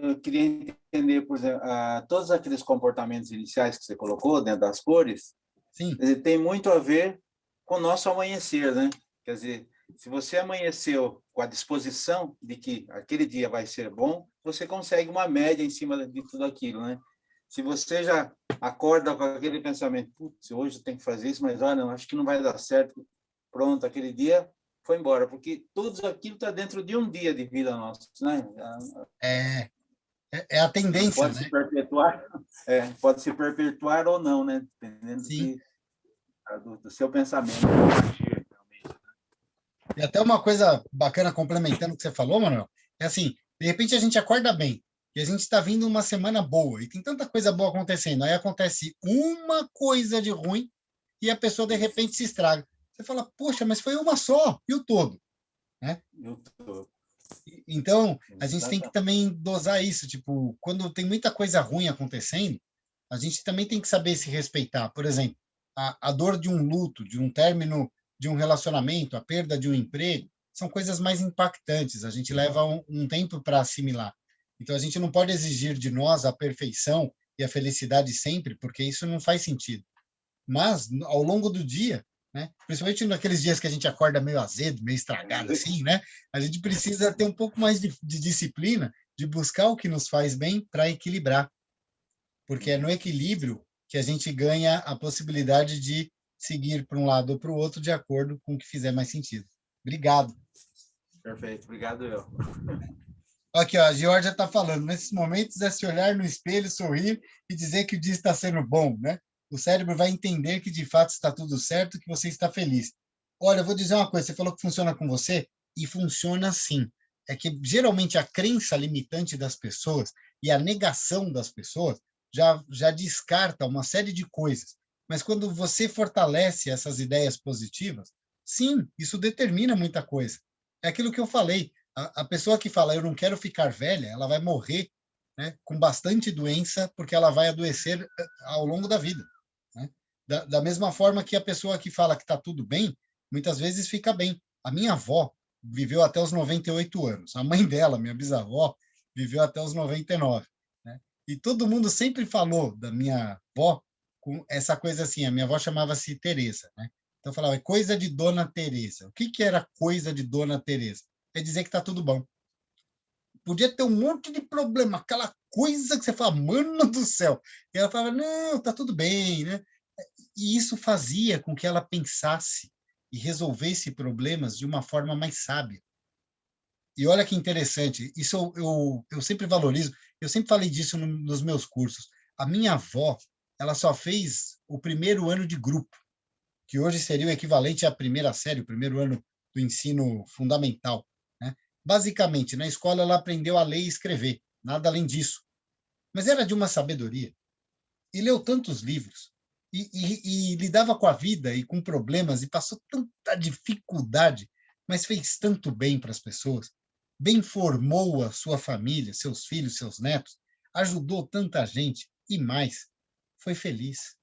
eu queria entender, por exemplo, todos aqueles comportamentos iniciais que você colocou dentro das cores, sim, tem muito a ver com o nosso amanhecer, né? Quer dizer, se você amanheceu com a disposição de que aquele dia vai ser bom, você consegue uma média em cima de tudo aquilo, né? Se você já acorda com aquele pensamento, putz, hoje eu tenho que fazer isso, mas olha, não, acho que não vai dar certo, pronto, aquele dia foi embora, porque tudo aquilo está dentro de um dia de vida nossa, né? É a tendência, pode né? Se perpetuar, pode se perpetuar ou não, né? Dependendo do seu pensamento. E até uma coisa bacana, complementando o que você falou, Manuel, é assim, de repente a gente acorda bem, e a gente está vindo uma semana boa, e tem tanta coisa boa acontecendo, aí acontece uma coisa de ruim, e a pessoa de repente se estraga. Você fala, poxa, mas foi uma só, e o todo? Né? Então, a gente tem que também dosar isso, tipo, quando tem muita coisa ruim acontecendo, a gente também tem que saber se respeitar. Por exemplo, a dor de um luto, de um término de um relacionamento, a perda de um emprego, são coisas mais impactantes, a gente leva um tempo para assimilar. Então, a gente não pode exigir de nós a perfeição e a felicidade sempre, porque isso não faz sentido. Mas, ao longo do dia, né, principalmente naqueles dias que a gente acorda meio azedo, meio estragado assim, né, a gente precisa ter um pouco mais de disciplina, de buscar o que nos faz bem para equilibrar. Porque é no equilíbrio que a gente ganha a possibilidade de seguir para um lado ou para o outro de acordo com o que fizer mais sentido. Obrigado. Perfeito, obrigado eu. Aqui, ó, a Georgia está falando, nesses momentos é se olhar no espelho, sorrir e dizer que o dia está sendo bom, né? O cérebro vai entender que de fato está tudo certo, que você está feliz. Olha, eu vou dizer uma coisa, você falou que funciona com você, e funciona sim. É que geralmente a crença limitante das pessoas e a negação das pessoas já descarta uma série de coisas. Mas quando você fortalece essas ideias positivas, sim, isso determina muita coisa. É aquilo que eu falei. A pessoa que fala, eu não quero ficar velha, ela vai morrer, né, com bastante doença, porque ela vai adoecer ao longo da vida. Né? Da mesma forma que a pessoa que fala que está tudo bem, muitas vezes fica bem. A minha avó viveu até os 98 anos. A mãe dela, minha bisavó, viveu até os 99. Né? E todo mundo sempre falou da minha avó com essa coisa assim. A minha avó chamava-se Teresa. Né? Então, eu falava, é coisa de Dona Teresa. O que era coisa de Dona Teresa? É dizer que está tudo bom. Podia ter um monte de problema, aquela coisa que você fala, mano do céu. E ela falava, não, está tudo bem. Né? E isso fazia com que ela pensasse e resolvesse problemas de uma forma mais sábia. E olha que interessante, isso eu sempre valorizo, eu sempre falei disso nos meus cursos. A minha avó, ela só fez o primeiro ano de grupo, que hoje seria o equivalente à primeira série, o primeiro ano do ensino fundamental. Né? Basicamente, na escola ela aprendeu a ler e escrever, nada além disso. Mas era de uma sabedoria. E leu tantos livros, e lidava com a vida e com problemas e passou tanta dificuldade, mas fez tanto bem para as pessoas, bem formou a sua família, seus filhos, seus netos, ajudou tanta gente e mais, foi feliz.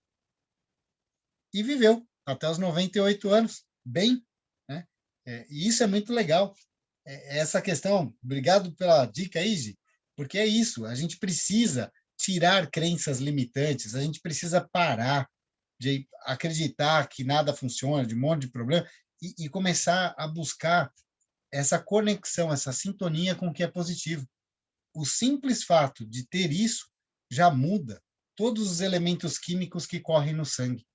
E viveu até os 98 anos, bem, né? E isso é muito legal. Essa questão, obrigado pela dica aí, Gi, porque é isso, a gente precisa tirar crenças limitantes, a gente precisa parar de acreditar que nada funciona, de um monte de problema, e começar a buscar essa conexão, essa sintonia com o que é positivo. O simples fato de ter isso já muda todos os elementos químicos que correm no sangue.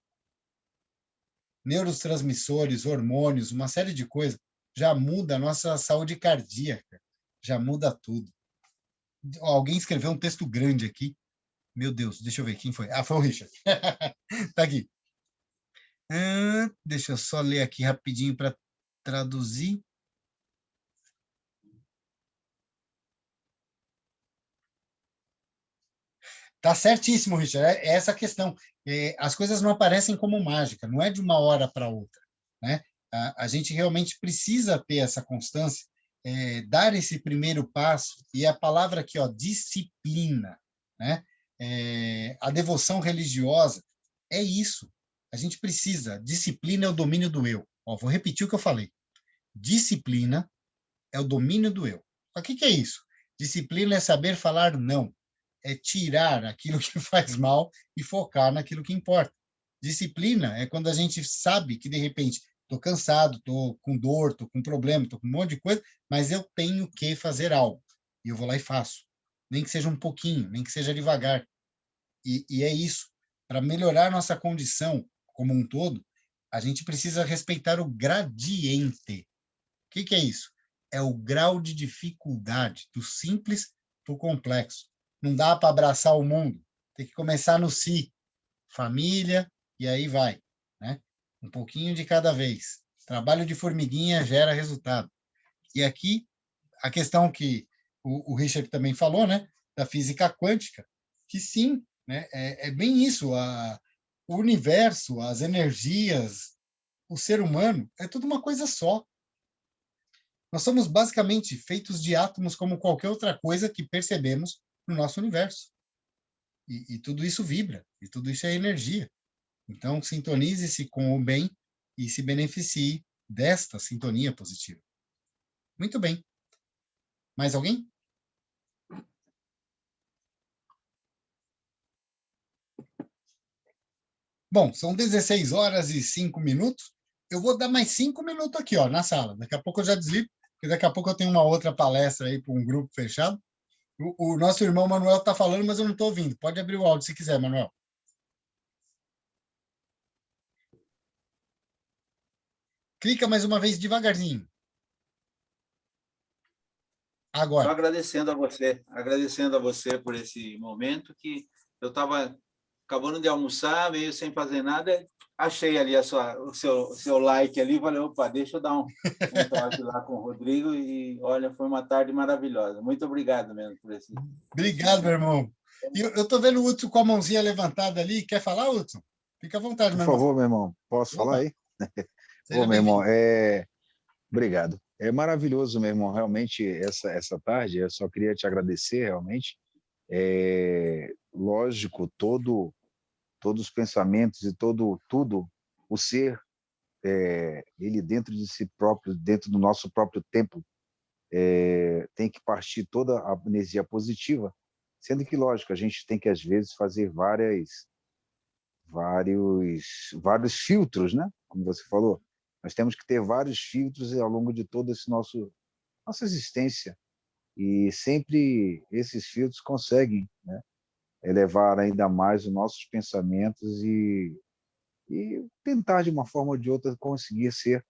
Neurotransmissores, hormônios, uma série de coisas, já muda a nossa saúde cardíaca, já muda tudo. Alguém escreveu um texto grande aqui. Meu Deus, deixa eu ver quem foi. Ah, foi o Richard. Tá aqui. Deixa eu só ler aqui rapidinho para traduzir. Tá certíssimo, Richard. É essa a questão. As coisas não aparecem como mágica, não é de uma hora para outra, né? A gente realmente precisa ter essa constância, dar esse primeiro passo, e a palavra aqui, ó, disciplina, né? A devoção religiosa é isso. A gente precisa. Disciplina é o domínio do eu. Ó, vou repetir o que eu falei. Disciplina é o domínio do eu. O que é isso? Disciplina é saber falar não, é tirar aquilo que faz mal e focar naquilo que importa. Disciplina é quando a gente sabe que, de repente, estou cansado, estou com dor, estou com problema, estou com um monte de coisa, mas eu tenho que fazer algo. E eu vou lá e faço. Nem que seja um pouquinho, nem que seja devagar. E é isso. Para melhorar nossa condição como um todo, a gente precisa respeitar o gradiente. O que é isso? É o grau de dificuldade, do simples para o complexo. Não dá para abraçar o mundo. Tem que começar no si, família, e aí vai. Né? Um pouquinho de cada vez. Trabalho de formiguinha gera resultado. E aqui, a questão que o Richard também falou, né, da física quântica, que sim, né, é bem isso. O universo, as energias, o ser humano, é tudo uma coisa só. Nós somos basicamente feitos de átomos como qualquer outra coisa que percebemos no nosso universo. E tudo isso vibra, e tudo isso é energia. Então, sintonize-se com o bem e se beneficie desta sintonia positiva. Muito bem. Mais alguém? Bom, são 16 horas e 5 minutos. Eu vou dar mais 5 minutos aqui, ó, na sala. Daqui a pouco eu já desligo, porque daqui a pouco eu tenho uma outra palestra aí para um grupo fechado. O nosso irmão Manuel está falando, mas eu não estou ouvindo. Pode abrir o áudio se quiser, Manuel. Clica mais uma vez devagarzinho. Só Agora. agradecendo a você por esse momento que eu estava acabando de almoçar, meio sem fazer nada, achei ali o seu like ali, falei, opa, deixa eu dar um toque lá com o Rodrigo e, olha, foi uma tarde maravilhosa. Muito obrigado mesmo por esse Obrigado, meu momento. irmão. E eu estou vendo o Hudson com a mãozinha levantada ali. Quer falar, Hudson? Fica à vontade, Por meu irmão. favor, meu irmão, posso falar Opa, aí? Ô, seja meu irmão, bem-vindo. obrigado. É maravilhoso, meu irmão, realmente, essa tarde. Eu só queria te agradecer, realmente. Lógico, todos os pensamentos e tudo, o ser, ele dentro de si próprio, dentro do nosso próprio templo, tem que partir toda a energia positiva, sendo que, lógico, a gente tem que, às vezes, fazer vários filtros, né? Como você falou, nós temos que ter vários filtros ao longo de toda esse nossa existência, e sempre esses filtros conseguem, né, elevar ainda mais os nossos pensamentos e tentar de uma forma ou de outra conseguir ser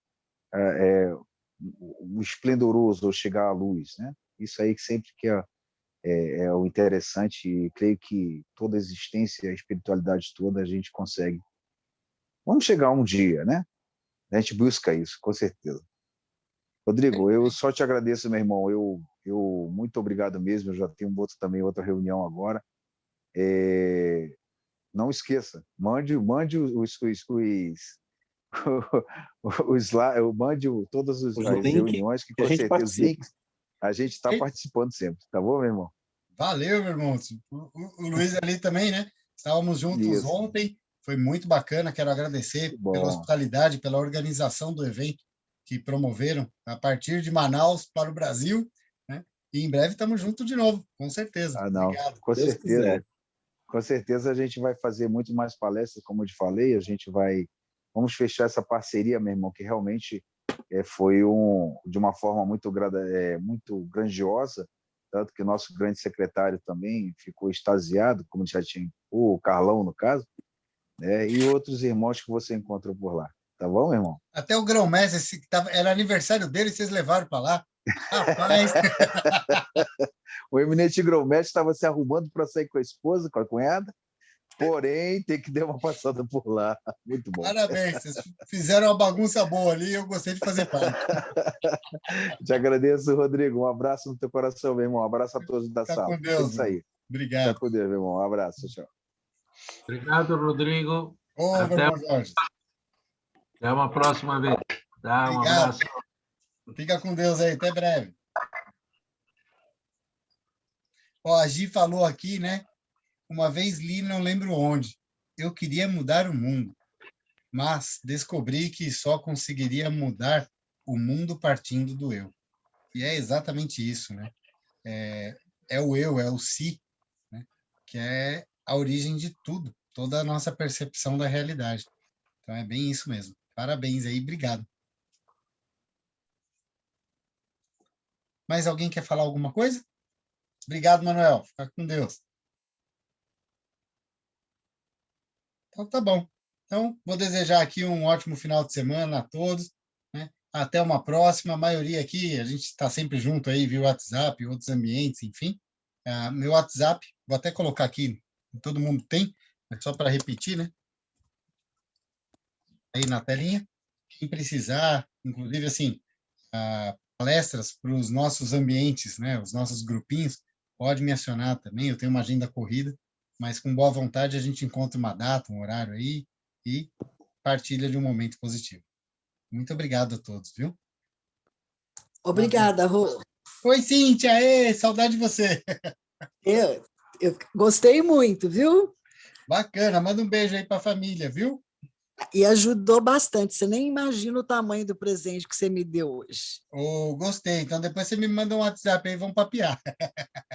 o esplendoroso ou chegar à luz, né? Isso aí que sempre que é o interessante, e creio que toda a existência, a espiritualidade toda, a gente consegue. Vamos chegar um dia, né? A gente busca isso, com certeza. Rodrigo, eu só te agradeço, meu irmão. Eu muito obrigado mesmo. Eu já tenho também outra reunião agora. não esqueça, mande todas Os as links reuniões, que que a com gente certeza os participa. links a gente está participando sempre, tá bom, meu irmão? Valeu, meu irmão. O Luiz ali também, né? Estávamos juntos Isso, ontem, foi muito bacana. Quero agradecer muito pela bom. hospitalidade, pela organização do evento que promoveram a partir de Manaus para o Brasil, né? E em breve estamos juntos de novo, com certeza. Ah, não, Obrigado. com Deus quiser. certeza. Com certeza a gente vai fazer muito mais palestras, como eu te falei, vamos fechar essa parceria, meu irmão, que realmente foi de uma forma muito grandiosa, tanto que o nosso grande secretário também ficou extasiado, como já tinha o Carlão, no caso, né, e outros irmãos que você encontrou por lá. Tá bom, meu irmão? Até o grão-mestre, era aniversário dele, vocês levaram para lá. Rapaz, O eminente grão-mestre estava se arrumando para sair com a esposa, com a cunhada, porém tem que dar uma passada por lá. Muito bom. parabéns, vocês fizeram uma bagunça boa ali, eu gostei de fazer parte. Te agradeço, Rodrigo. Um abraço no teu coração, meu irmão. Um abraço a todos da Fica sala. com Tem Deus, que meu irmão. sair. Fica Obrigado. com Deus, meu irmão. Um abraço. Tchau. Obrigado, Rodrigo. Ô, meu irmão Jorge, Até uma próxima vez. Tá? Um obrigado. abraço. Fica com Deus aí, até breve. Ó, a Gi falou aqui, né? Uma vez li, não lembro onde. Eu queria mudar o mundo, mas descobri que só conseguiria mudar o mundo partindo do eu. E é exatamente isso, né? É o eu, é o si, né? Que é a origem de tudo, toda a nossa percepção da realidade. Então é bem isso mesmo. Parabéns aí, obrigado. Mais alguém quer falar alguma coisa? Obrigado, Manuel. Fica com Deus. Então tá bom. Então, vou desejar aqui um ótimo final de semana a todos, né? Até uma próxima. A maioria aqui, a gente está sempre junto aí, via WhatsApp, outros ambientes, enfim. Meu WhatsApp, vou até colocar aqui, todo mundo tem, mas só para repetir, né? Aí na telinha. Quem precisar, inclusive, assim, palestras para os nossos ambientes, né? Os nossos grupinhos, pode me acionar também. Eu tenho uma agenda corrida, mas com boa vontade a gente encontra uma data, um horário aí e partilha de um momento positivo. Muito obrigado a todos, viu? Obrigada, Rô. Oi, Cíntia, ê, saudade de você. Eu gostei muito, viu? Bacana, manda um beijo aí para a família, viu? E ajudou bastante. Você nem imagina o tamanho do presente que você me deu hoje. Oh, gostei. Então depois você me manda um WhatsApp aí, vamos papear.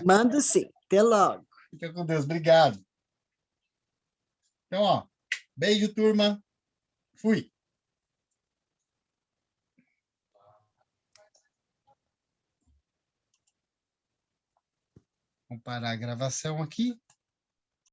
Mando sim. Até logo. Fica com Deus, obrigado. Então, ó, beijo, turma. Fui. Vamos parar a gravação aqui.